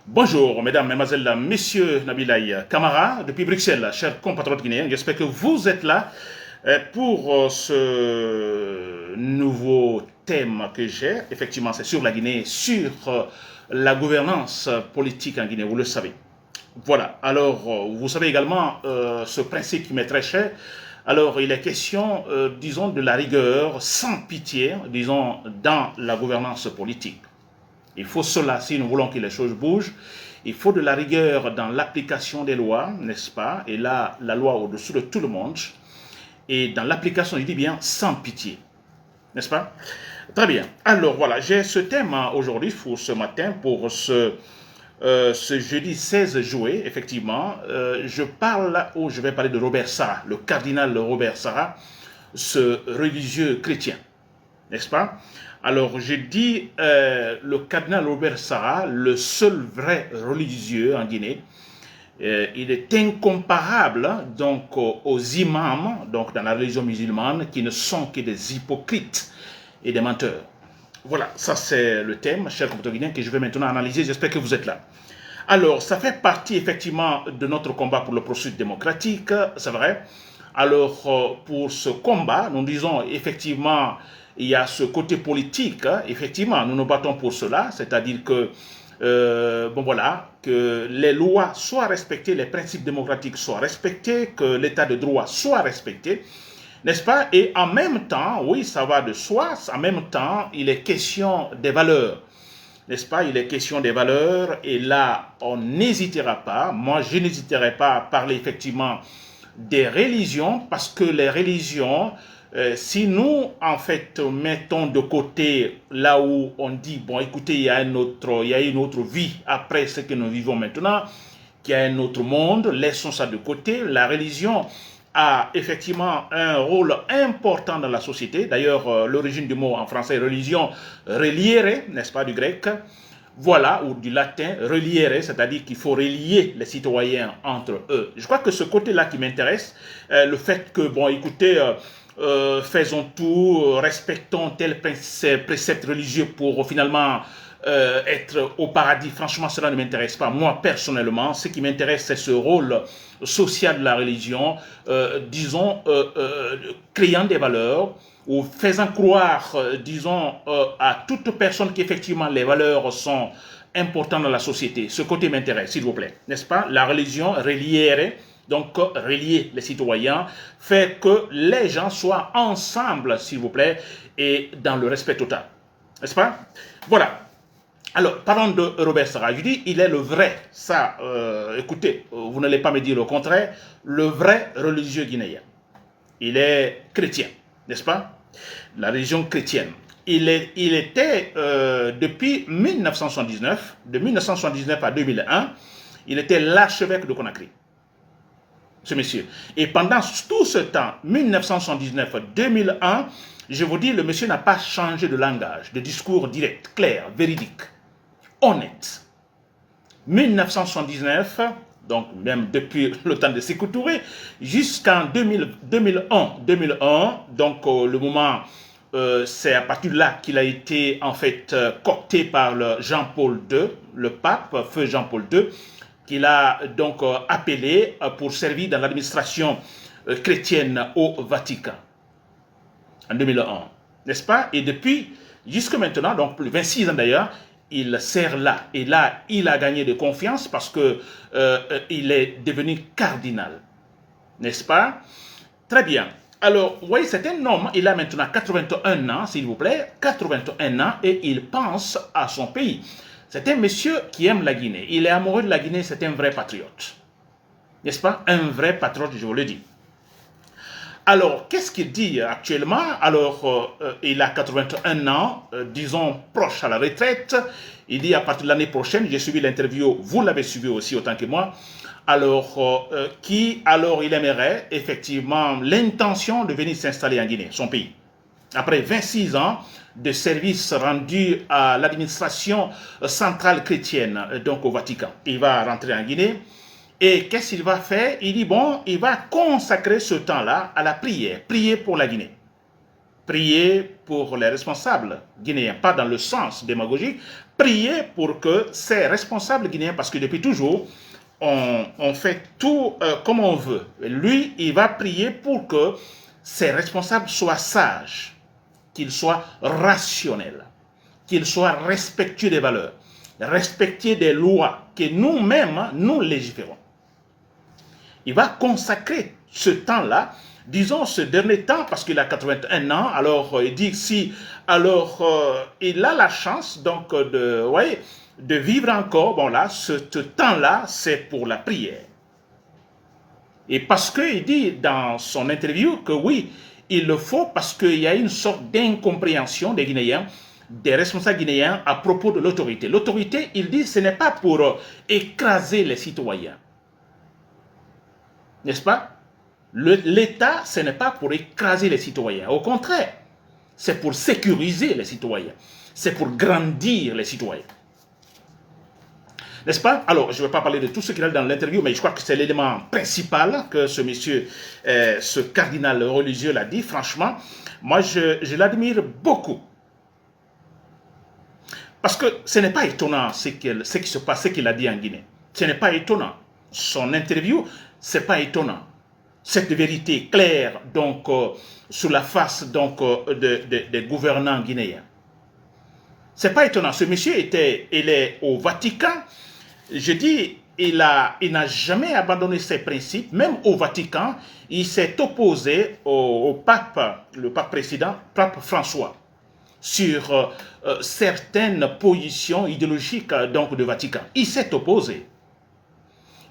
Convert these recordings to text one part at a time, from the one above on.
Bonjour, mesdames, mesdemoiselles, messieurs, Nabilaï Camara, depuis Bruxelles, chers compatriotes guinéens. J'espère que vous êtes là pour ce nouveau thème que j'ai. Effectivement, c'est sur la Guinée, sur la gouvernance politique en Guinée, vous le savez. Voilà, alors vous savez également ce principe qui m'est très cher. Alors il est question, disons, de la rigueur sans pitié, disons, dans la gouvernance politique. Il faut cela, si nous voulons que les choses bougent, il faut de la rigueur dans l'application des lois, n'est-ce pas? Et là, la loi au-dessus de tout le monde. Et dans l'application, il dit bien sans pitié, n'est-ce pas? Très bien. Alors voilà, j'ai ce thème aujourd'hui, pour ce matin, pour ce jeudi 16 juillet, effectivement. Je vais parler de Robert Sarah, le cardinal Robert Sarah, ce religieux chrétien, n'est-ce pas? Alors, je dis le cardinal Robert Sarah, le seul vrai religieux en Guinée. Il est incomparable donc aux imams, donc dans la religion musulmane, qui ne sont que des hypocrites et des menteurs. Voilà, ça c'est le thème, chers compatriotes guinéens, que je vais maintenant analyser. J'espère que vous êtes là. Alors, ça fait partie effectivement de notre combat pour le processus démocratique, c'est vrai. Alors, pour ce combat, nous disons effectivement, il y a ce côté politique, effectivement, nous nous battons pour cela, c'est-à-dire que, bon voilà, que les lois soient respectées, les principes démocratiques soient respectés, que l'état de droit soit respecté, n'est-ce pas? Et en même temps, oui, ça va de soi, en même temps, il est question des valeurs. N'est-ce pas? Il est question des valeurs et là, on n'hésitera pas, moi je n'hésiterai pas à parler effectivement des religions parce que les religions, si nous en fait mettons de côté là où on dit, bon écoutez, il y a une autre vie après ce que nous vivons maintenant, qu'il y a un autre monde, laissons ça de côté, la religion a effectivement un rôle important dans la société. D'ailleurs, l'origine du mot en français religion, reliere, n'est-ce pas, du grec, voilà, ou du latin, reliere, c'est-à-dire qu'il faut relier les citoyens entre eux. Je crois que ce côté-là qui m'intéresse, le fait que, bon, écoutez, faisons tout, respectons tel précepte religieux pour finalement être au paradis, franchement, cela ne m'intéresse pas. Moi, personnellement, ce qui m'intéresse, c'est ce rôle social de la religion, disons, créant des valeurs ou faisant croire, disons, à toute personne qu'effectivement les valeurs sont importantes dans la société. Ce côté m'intéresse, s'il vous plaît, n'est-ce pas? La religion, reliere, donc relier les citoyens, fait que les gens soient ensemble, s'il vous plaît, et dans le respect total, n'est-ce pas? Voilà. Alors, parlons de Robert Sarah. Je dis, il est le vrai, ça, écoutez, vous n'allez pas me dire le contraire, le vrai religieux guinéen. Il est chrétien, n'est-ce pas? La religion chrétienne. Il était, depuis 1979, de 1979 à 2001, il était l'archevêque de Conakry, ce monsieur. Et pendant tout ce temps, 1979-2001, je vous dis, le monsieur n'a pas changé de langage, de discours direct, clair, véridique, honnête. 1979, donc même depuis le temps de Sékou Touré, jusqu'en 2001, donc le moment, c'est à partir de là qu'il a été en fait coopté par le Jean-Paul II, le pape, feu Jean-Paul II, qu'il a donc appelé pour servir dans l'administration chrétienne au Vatican, en 2001, n'est-ce pas? Et depuis, jusque maintenant, donc plus de 26 ans d'ailleurs, il sert là. Et là, il a gagné de confiance parce que il est devenu cardinal. N'est-ce pas? Très bien. Alors, vous voyez, c'est un homme, il a maintenant 81 ans, s'il vous plaît, 81 ans, et il pense à son pays. C'est un monsieur qui aime la Guinée. Il est amoureux de la Guinée, c'est un vrai patriote. N'est-ce pas? Un vrai patriote, je vous le dis. Alors, qu'est-ce qu'il dit actuellement? Alors, il a 81 ans, disons proche à la retraite. Il dit à partir de l'année prochaine, j'ai suivi l'interview, vous l'avez suivi aussi autant que moi. Alors, il aimerait effectivement l'intention de venir s'installer en Guinée, son pays. Après 26 ans de service rendu à l'administration centrale chrétienne, donc au Vatican. Il va rentrer en Guinée. Et qu'est-ce qu'il va faire? Il dit, bon, il va consacrer ce temps-là à la prière, prier pour la Guinée. priez pour les responsables guinéens, pas dans le sens démagogique, priez pour que ces responsables guinéens, parce que depuis toujours, on fait tout comme on veut. Lui, il va prier pour que ces responsables soient sages, qu'ils soient rationnels, qu'ils soient respectueux des valeurs, respectueux des lois que nous-mêmes, nous légiférons. Il va consacrer ce temps-là, disons ce dernier temps, parce qu'il a 81 ans, alors il dit si, alors il a la chance donc de vivre encore, bon là, ce temps-là, c'est pour la prière. Et parce qu'il dit dans son interview que oui, il le faut parce qu'il y a une sorte d'incompréhension des Guinéens, des responsables guinéens à propos de l'autorité. L'autorité, il dit, ce n'est pas pour écraser les citoyens. N'est-ce pas? L'État, ce n'est pas pour écraser les citoyens. Au contraire, c'est pour sécuriser les citoyens. C'est pour grandir les citoyens. N'est-ce pas? Alors, je ne vais pas parler de tout ce qu'il a dans l'interview, mais je crois que c'est l'élément principal que ce monsieur, ce cardinal religieux l'a dit. Franchement, moi, je l'admire beaucoup. Parce que ce n'est pas étonnant ce qui se passe, ce qu'il a dit en Guinée. Ce n'est pas étonnant. Son interview, ce n'est pas étonnant. Cette vérité claire, donc, sur la face donc, des gouvernants guinéens. Ce n'est pas étonnant. Ce monsieur il est au Vatican. Je dis, il n'a jamais abandonné ses principes. Même au Vatican, il s'est opposé au pape, le pape précédent, pape François, sur certaines positions idéologiques donc, du Vatican. Il s'est opposé.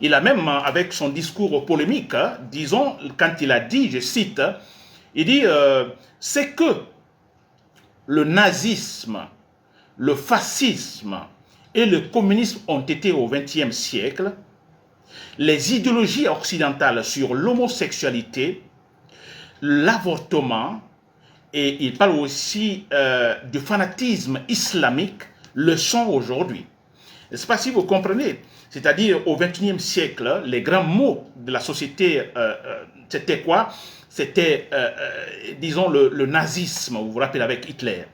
Il a même, avec son discours polémique, disons, quand il a dit, je cite, il dit, c'est que le nazisme, le fascisme et le communisme ont été au XXe siècle, les idéologies occidentales sur l'homosexualité, l'avortement, et il parle aussi du fanatisme islamique, le sont aujourd'hui. Je ne sais pas si vous comprenez. C'est-à-dire, au XXIe siècle, les grands mots de la société, c'était quoi? C'était, disons, le nazisme, vous vous rappelez, avec Hitler.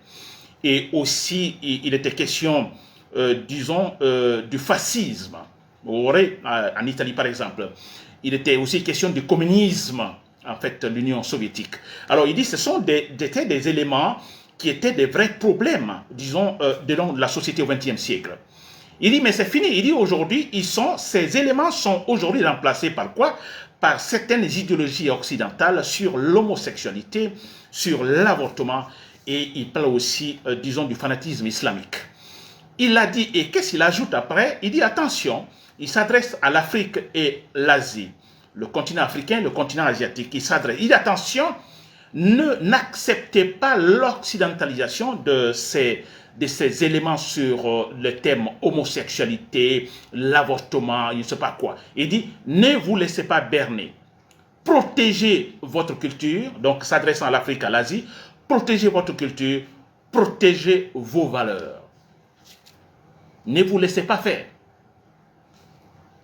Et aussi, il était question, disons, du fascisme. Vous voyez, en Italie, par exemple. Il était aussi question du communisme, en fait, l'Union soviétique. Alors, il dit que ce sont des éléments qui étaient des vrais problèmes, disons, de la société au XXe siècle. Il dit, mais c'est fini. Il dit, aujourd'hui, ces éléments sont aujourd'hui remplacés par quoi? Par certaines idéologies occidentales sur l'homosexualité, sur l'avortement, et il parle aussi, disons, du fanatisme islamique. Il a dit, et qu'est-ce qu'il ajoute après? Il dit, attention, il s'adresse à l'Afrique et l'Asie, le continent africain, le continent asiatique. Il dit, attention, n'acceptez pas l'occidentalisation de ces éléments sur le thème homosexualité, l'avortement, je ne sais pas quoi. Il dit, ne vous laissez pas berner. Protégez votre culture, donc s'adressant à l'Afrique, à l'Asie, protégez votre culture, protégez vos valeurs. Ne vous laissez pas faire.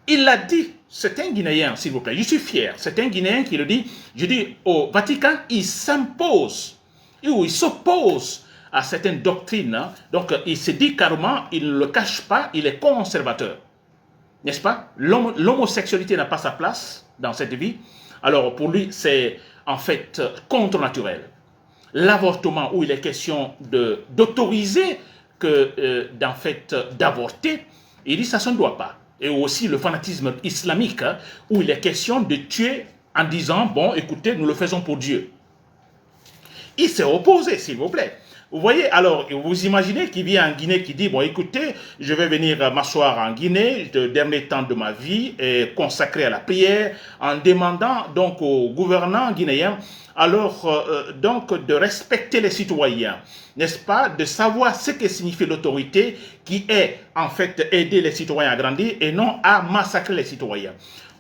Il l'a dit, c'est un Guinéen, s'il vous plaît, je suis fier, c'est un Guinéen qui le dit. Je dis, au Vatican, il s'impose, ou il s'oppose à certaines doctrines. Donc, il se dit carrément, il ne le cache pas, il est conservateur. N'est-ce pas? L'homosexualité n'a pas sa place dans cette vie. Alors, pour lui, c'est en fait contre-naturel. L'avortement, où il est question d'autoriser en fait, d'avorter, il dit ça ne doit pas. Et aussi le fanatisme islamique, où il est question de tuer en disant, bon, écoutez, nous le faisons pour Dieu. Il s'est opposé, s'il vous plaît. Vous voyez, alors, vous imaginez qu'il vient en Guinée, qui dit, bon, écoutez, je vais venir m'asseoir en Guinée, le dernier temps de ma vie, et consacré à la prière, en demandant donc aux gouvernants guinéens, alors, donc, de respecter les citoyens, n'est-ce pas, de savoir ce que signifie l'autorité, qui est, en fait, aider les citoyens à grandir, et non à massacrer les citoyens.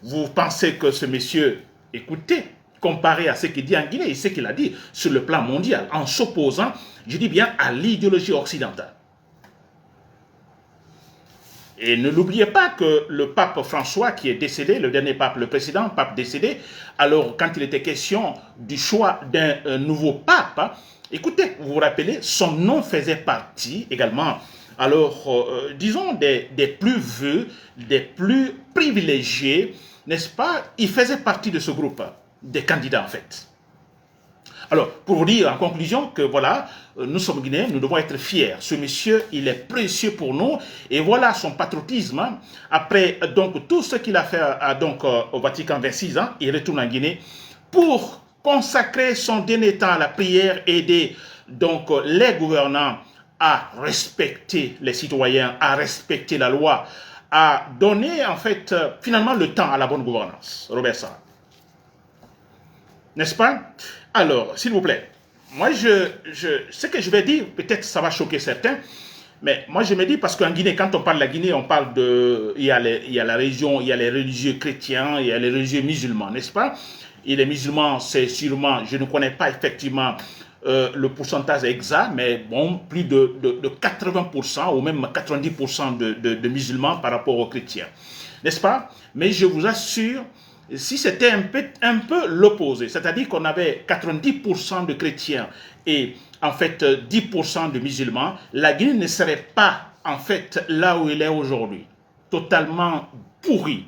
Vous pensez que ce monsieur, écoutez, comparé à ce qu'il dit en Guinée et ce qu'il a dit sur le plan mondial, en s'opposant, je dis bien, à l'idéologie occidentale. Et ne l'oubliez pas que le pape François, qui est décédé, le dernier pape, le précédent pape décédé, alors quand il était question du choix d'un nouveau pape, Écoutez, vous vous rappelez, son nom faisait partie également, alors, disons, des plus vus, des plus privilégiés, n'est-ce pas? Il faisait partie de ce groupe, des candidats en fait. Alors, pour vous dire en conclusion que voilà, nous sommes Guinéens, nous devons être fiers. Ce monsieur, il est précieux pour nous. Et voilà son patriotisme. Hein. Après donc tout ce qu'il a fait au Vatican 26 ans, il retourne en Guinée pour consacrer son dernier temps à la prière, aider donc les gouvernants à respecter les citoyens, à respecter la loi, à donner en fait finalement le temps à la bonne gouvernance. Robert Sarah. N'est-ce pas? Alors, s'il vous plaît, moi, ce que je vais dire, peut-être ça va choquer certains, mais moi, je me dis, parce qu'en Guinée, quand on parle de la Guinée, on parle de... Il y a la religion, il y a les religieux chrétiens, il y a les religieux musulmans, n'est-ce pas? Et les musulmans, c'est sûrement, je ne connais pas effectivement le pourcentage exact, mais bon, plus de 80% ou même 90% de musulmans par rapport aux chrétiens, n'est-ce pas? Mais je vous assure, si c'était un peu l'opposé, c'est-à-dire qu'on avait 90% de chrétiens et en fait 10% de musulmans, la Guinée ne serait pas en fait là où elle est aujourd'hui, totalement pourrie,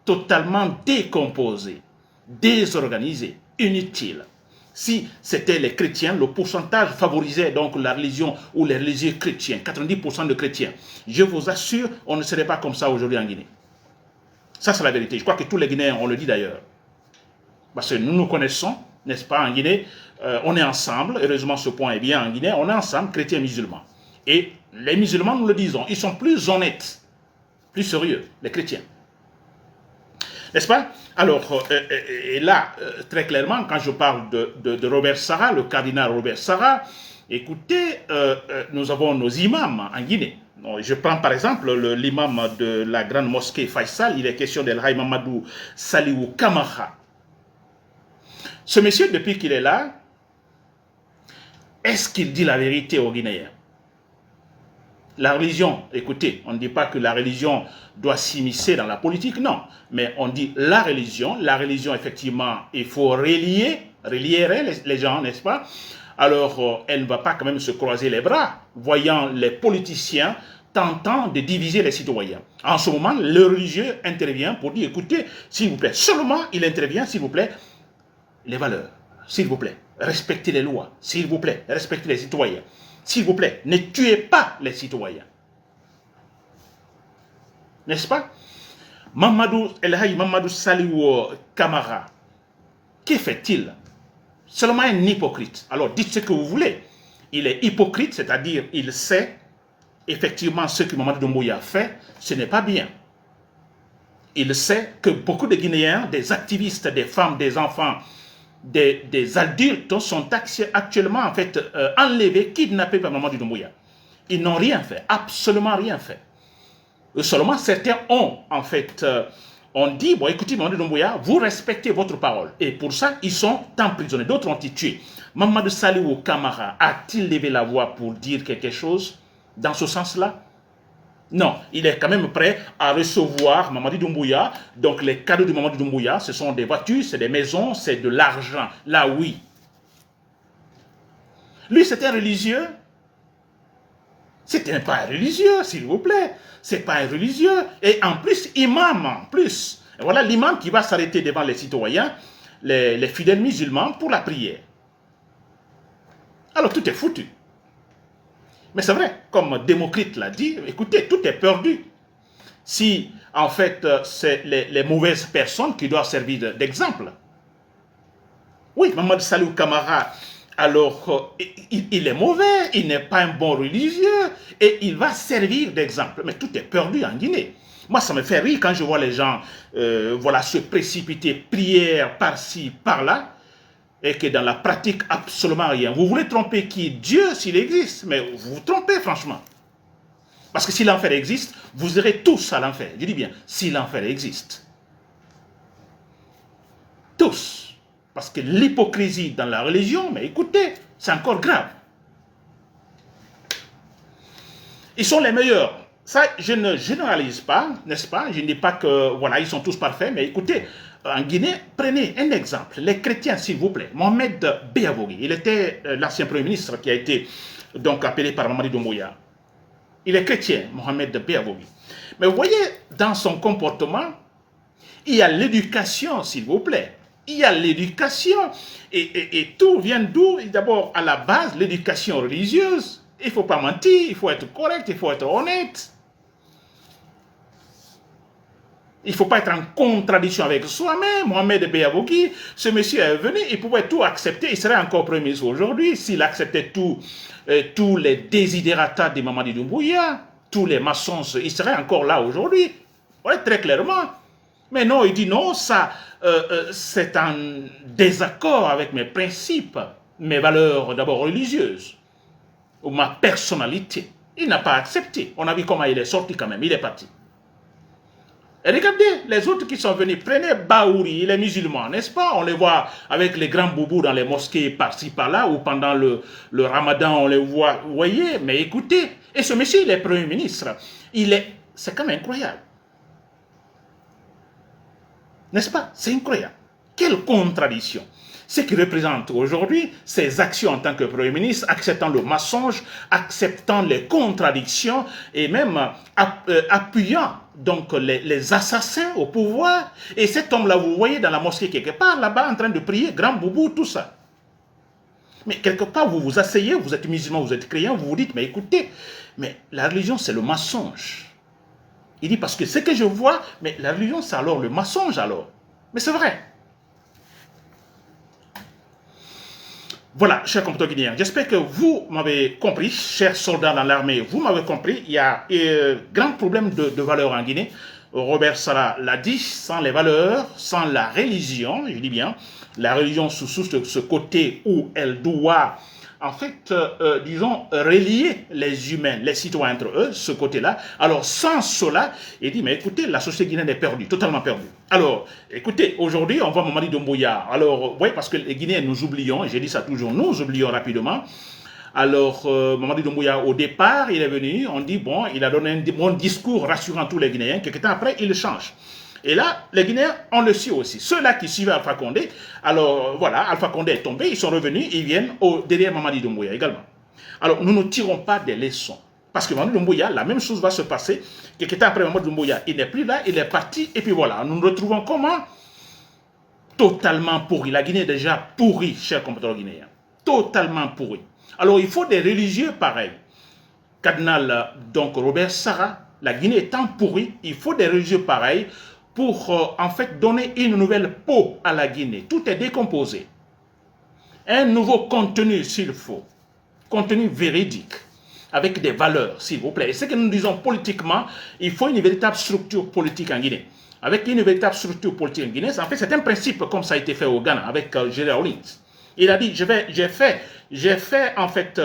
totalement décomposée, désorganisée, inutile. Si c'était les chrétiens, le pourcentage favorisait donc la religion ou les religieux chrétiens, 90% de chrétiens. Je vous assure, on ne serait pas comme ça aujourd'hui en Guinée. Ça, c'est la vérité. Je crois que tous les Guinéens, on le dit d'ailleurs. Parce que nous nous connaissons, n'est-ce pas, en Guinée, on est ensemble. Heureusement, ce point est bien en Guinée. On est ensemble, chrétiens et musulmans. Et les musulmans, nous le disons, ils sont plus honnêtes, plus sérieux, les chrétiens. N'est-ce pas? Alors, et là, très clairement, quand je parle de Robert Sarah, le cardinal Robert Sarah, écoutez, nous avons nos imams en Guinée. Je prends par exemple l'imam de la grande mosquée Faisal, il est question d'El Haï Mamadou Saliou Kamara. Ce monsieur, depuis qu'il est là, est-ce qu'il dit la vérité aux Guinéens? La religion, écoutez, on ne dit pas que la religion doit s'immiscer dans la politique, non. Mais on dit la religion, effectivement, il faut relier les gens, n'est-ce pas? Alors, elle ne va pas quand même se croiser les bras, voyant les politiciens tentant de diviser les citoyens. En ce moment, le religieux intervient pour dire, écoutez, s'il vous plaît, seulement il intervient, s'il vous plaît, les valeurs, s'il vous plaît, respectez les lois, s'il vous plaît, respectez les citoyens, s'il vous plaît, ne tuez pas les citoyens. N'est-ce pas? El Haï Mamadou Saliou Kamara, que fait-il? Seulement un hypocrite. Alors dites ce que vous voulez. Il est hypocrite, c'est-à-dire il sait effectivement ce que Mamadou Doumbouya fait, ce n'est pas bien. Il sait que beaucoup de Guinéens, des activistes, des femmes, des enfants, des adultes sont actuellement en fait enlevés, kidnappés par Mamadou Doumbouya. Ils n'ont rien fait, absolument rien fait. Seulement certains ont en fait... on dit, bon écoutez, Mamadou Doumbouya, vous respectez votre parole. Et pour ça, ils sont emprisonnés. D'autres ont été tués. Mamadou Saliou Kamara a-t-il levé la voix pour dire quelque chose dans ce sens-là? Non, il est quand même prêt à recevoir Mamadou Doumbouya. Donc les cadeaux de Mamadou Doumbouya, ce sont des voitures, c'est des maisons, c'est de l'argent. Là, oui. Lui, c'était religieux. C'était pas un religieux, s'il vous plaît. C'est pas un religieux. Et en plus, imam, en plus. Et voilà l'imam qui va s'arrêter devant les citoyens, les fidèles musulmans, pour la prière. Alors tout est foutu. Mais c'est vrai, comme Démocrite l'a dit, écoutez, tout est perdu. Si, en fait, c'est les mauvaises personnes qui doivent servir d'exemple. Oui, Mamadou Saliou Kamara, alors, il est mauvais, il n'est pas un bon religieux, et il va servir d'exemple. Mais tout est perdu en Guinée. Moi, ça me fait rire quand je vois les gens voilà, se précipiter, prière par-ci, par-là, et que dans la pratique, absolument rien. Vous voulez tromper qui? Dieu, s'il existe, mais vous vous trompez, franchement. Parce que si l'enfer existe, vous irez tous à l'enfer. Je dis bien, si l'enfer existe. Tous. Parce que l'hypocrisie dans la religion, mais écoutez, c'est encore grave. Ils sont les meilleurs. Ça, je ne généralise pas, n'est-ce pas? Je ne dis pas que, voilà, ils sont tous parfaits, mais écoutez, en Guinée, prenez un exemple. Les chrétiens, s'il vous plaît. Mohamed Beavogui, il était l'ancien Premier ministre qui a été donc appelé par Mamadi Doumbouya. Il est chrétien, Mohamed Beavogui. Mais vous voyez, dans son comportement, il y a l'éducation, s'il vous plaît. Il y a l'éducation. Et tout vient d'où? D'abord, à la base, l'éducation religieuse. Il ne faut pas mentir, il faut être correct, il faut être honnête. Il ne faut pas être en contradiction avec soi-même. Mohamed Beavogui, ce monsieur est venu, il pouvait tout accepter. Il serait encore Premier ministre aujourd'hui s'il acceptait tous les désidératas de Mamadi Doumbouya, tous les mensonges. Il serait encore là aujourd'hui. Oui, très clairement. Mais non, il dit non, ça, c'est en désaccord avec mes principes, mes valeurs d'abord religieuses, ou ma personnalité. Il n'a pas accepté. On a vu comment il est sorti quand même, il est parti. Et regardez, les autres qui sont venus, prenez Baouri, il est musulman, n'est-ce pas? On les voit avec les grands boubous dans les mosquées par-ci, par-là, ou pendant le ramadan, on les voit, vous voyez, mais écoutez, et ce monsieur, il est Premier ministre, c'est quand même incroyable. N'est-ce pas? C'est incroyable. Quelle contradiction. Ce qui représente aujourd'hui ses actions en tant que Premier ministre, acceptant le mensonge, acceptant les contradictions et même appuyant donc les assassins au pouvoir. Et cet homme-là, vous voyez dans la mosquée quelque part, là-bas, en train de prier, grand boubou, tout ça. Mais quelque part, vous vous asseyez, vous êtes musulman, vous êtes croyant, vous vous dites, mais écoutez, mais la religion, c'est le mensonge. Il dit, parce que ce que je vois, mais la religion, c'est alors le mensonge alors. Mais c'est vrai. Voilà, chers compatriotes guinéens, j'espère que vous m'avez compris, chers soldats dans l'armée, vous m'avez compris, il y a un grand problème de valeurs en Guinée. Robert Sala l'a dit, sans les valeurs, sans la religion, je dis bien, la religion sous ce côté où elle doit, en fait, disons, relier les humains, les citoyens entre eux, ce côté-là. Alors, sans cela, il dit, mais écoutez, la société guinéenne est perdue, totalement perdue. Alors, écoutez, aujourd'hui, on voit Mamadi Doumbouya. Alors, oui, parce que les Guinéens, nous oublions, et j'ai dit ça toujours, nous oublions rapidement. Alors, Mamadi Doumbouya, au départ, il est venu, on dit, bon, il a donné un bon discours rassurant tous les Guinéens. Quelques temps après, il change. Et là, les Guinéens, on le suit aussi. Ceux-là qui suivaient Alpha Condé, alors voilà, Alpha Condé est tombé, ils sont revenus, ils viennent derrière Mamadi Doumbouya également. Alors, nous ne tirons pas des leçons. Parce que Mamadi Doumbouya, la même chose va se passer. Quelques temps après Mamadi Doumbouya, il n'est plus là, il est parti, et puis voilà, nous nous retrouvons comment? Totalement pourri. La Guinée est déjà pourrie, chers compatriotes guinéens. Totalement pourri. Alors, il faut des religieux pareils. Cardinal, donc Robert Sara, la Guinée étant pourrie, il faut des religieux pareils pour en fait donner une nouvelle peau à la Guinée. Tout est décomposé. Un nouveau contenu s'il faut. Contenu véridique. Avec des valeurs, s'il vous plaît. Et ce que nous disons politiquement, il faut une véritable structure politique en Guinée. Avec une véritable structure politique en Guinée, en fait, c'est un principe comme ça a été fait au Ghana avec Jerry Rawlings. Il a dit, j'ai fait en fait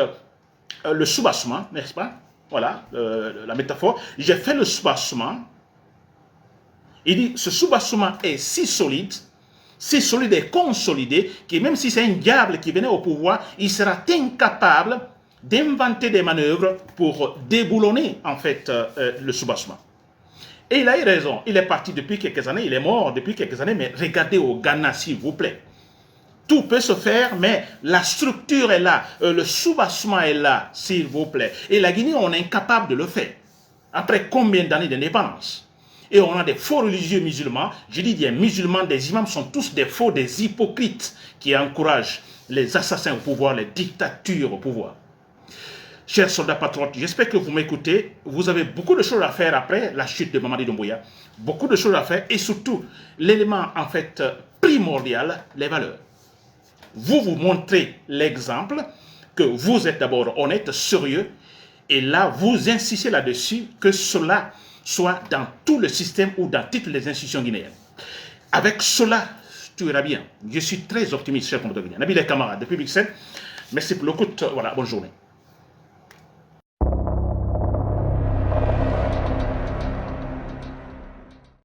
le soubassement, n'est-ce pas? Voilà, la métaphore. J'ai fait le soubassement. Il dit, ce soubassement est si solide et consolidé, que même si c'est un diable qui venait au pouvoir, il sera incapable d'inventer des manœuvres pour déboulonner, en fait, le soubassement. Et il a eu raison. Il est parti depuis quelques années, il est mort depuis quelques années, mais regardez au Ghana, s'il vous plaît. Tout peut se faire, mais la structure est là, le soubassement est là, s'il vous plaît. Et la Guinée, on est incapable de le faire. Après combien d'années d'indépendance? Et on a des faux religieux musulmans. Je dis des musulmans, des imams sont tous des faux, des hypocrites qui encouragent les assassins au pouvoir, les dictatures au pouvoir. Chers soldats patriotes, j'espère que vous m'écoutez. Vous avez beaucoup de choses à faire après la chute de Mamadi Doumbouya. Beaucoup de choses à faire et surtout, l'élément en fait primordial, les valeurs. Vous montrez l'exemple que vous êtes d'abord honnête, sérieux, et là, vous insistez là-dessus que cela soit dans tout le système ou dans toutes les institutions guinéennes. Avec cela, tu iras bien. Je suis très optimiste, cher compatriote guinéen. Nabil et camarades, depuis Bruxelles, merci pour l'écoute. Voilà, bonne journée.